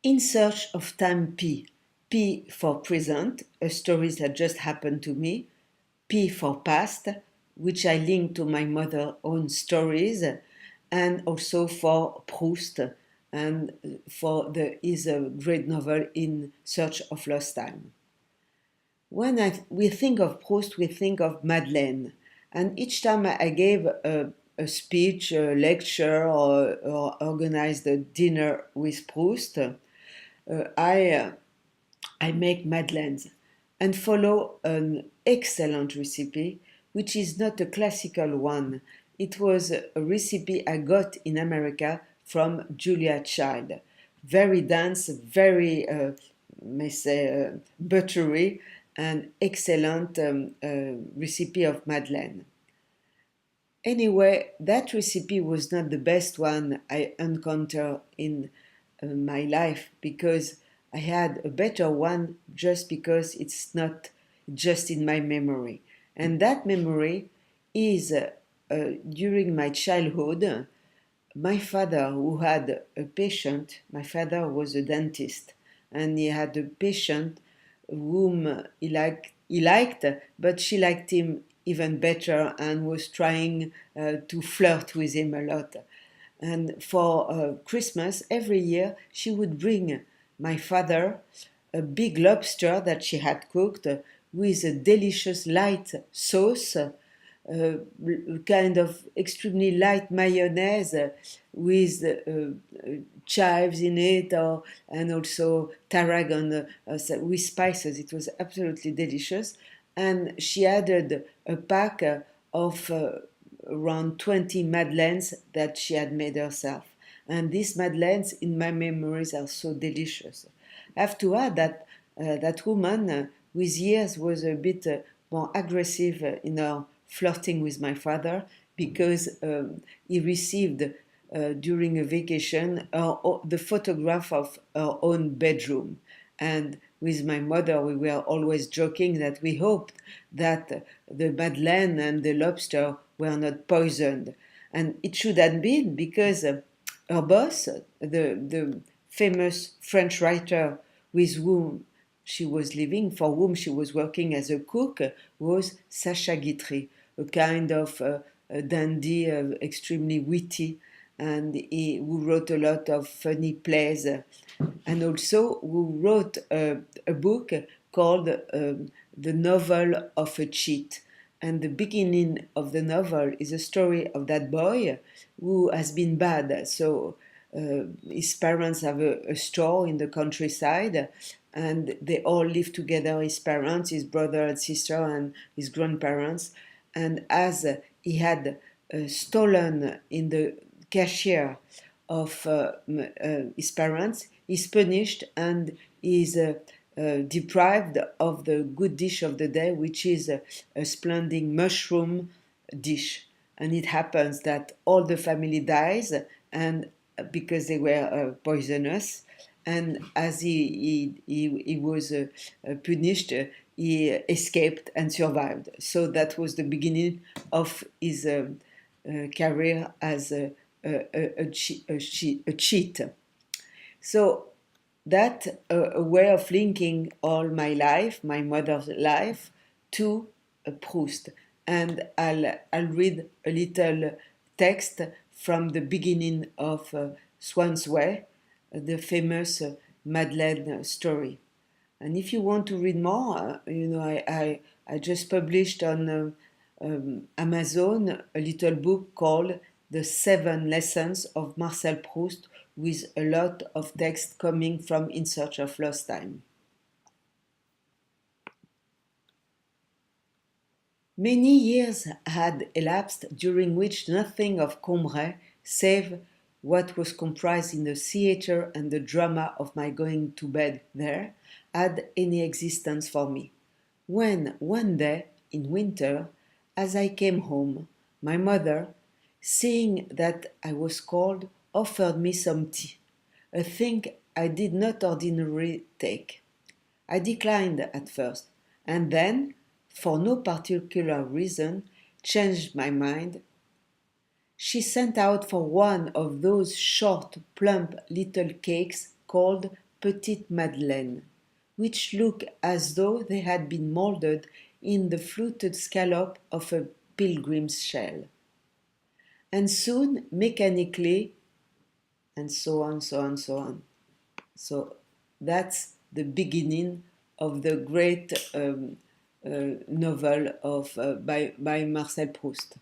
In Search of Time P. P for present, a story that just happened to me. P for past, which I link to my mother's own stories, and also for Proust, and for his great novel In Search of Lost Time. We think of Proust, we think of Madeleine. And each time I gave a speech, a lecture, or organized a dinner with Proust, I I make madeleines and follow an excellent recipe, which is not a classical one. It was a recipe I got in America from Julia Child. Very dense, very, may say, buttery, and excellent recipe of madeleine. Anyway, that recipe was not the best one I encountered in my life because I had a better one just because it's not just in my memory. And that memory is during my childhood, my father, who had a patient, my father was a dentist, and he had a patient whom he liked, but she liked him even better and was trying to flirt with him a lot. And for Christmas, every year, she would bring my father a big lobster that she had cooked with a delicious light sauce, kind of extremely light mayonnaise with chives in it, and also tarragon with spices. It was absolutely delicious. And she added a pack of around 20 madeleines that she had made herself. And these madeleines, in my memories, are so delicious. I have to add that that woman, with years, was a bit more aggressive in her flirting with my father because he received during a vacation the photograph of her own bedroom. And with my mother, we were always joking that we hoped that the madeleine and the lobster were not poisoned. And it should have been because her boss, the famous French writer with whom she was living, for whom she was working as a cook, was Sacha Guitry, a kind of a dandy, extremely witty, and who wrote a lot of funny plays, and also who wrote a book called The Novel of a Cheat. And the beginning of the novel is a story of that boy who has been bad. So his parents have a store in the countryside, and they all live together, his parents, his brother and sister, and his grandparents. And as he had stolen in the cashier of his parents, is punished and is deprived of the good dish of the day, which is a splendid mushroom dish. And it happens that all the family dies, and because they were poisonous. And as he was punished, he escaped and survived. So that was the beginning of his career as a cheat. So that a way of linking all my life, my mother's life, to Proust. And I'll read a little text from the beginning of Swan's Way, the famous Madeleine story. And if you want to read more, I just published on Amazon a little book called The Seven Lessons of Marcel Proust, with a lot of text coming from In Search of Lost Time. Many years had elapsed during which nothing of Combray, save what was comprised in the theatre and the drama of my going to bed there, had any existence for me. When, one day, in winter, as I came home, my mother, seeing that I was cold, offered me some tea, a thing I did not ordinarily take. I declined at first, and then, for no particular reason, changed my mind. She sent out for one of those short, plump little cakes called petites madeleines, which look as though they had been molded in the fluted scallop of a pilgrim's shell. And soon, mechanically, and so on, so on, so on. So that's the beginning of the great novel by Marcel Proust.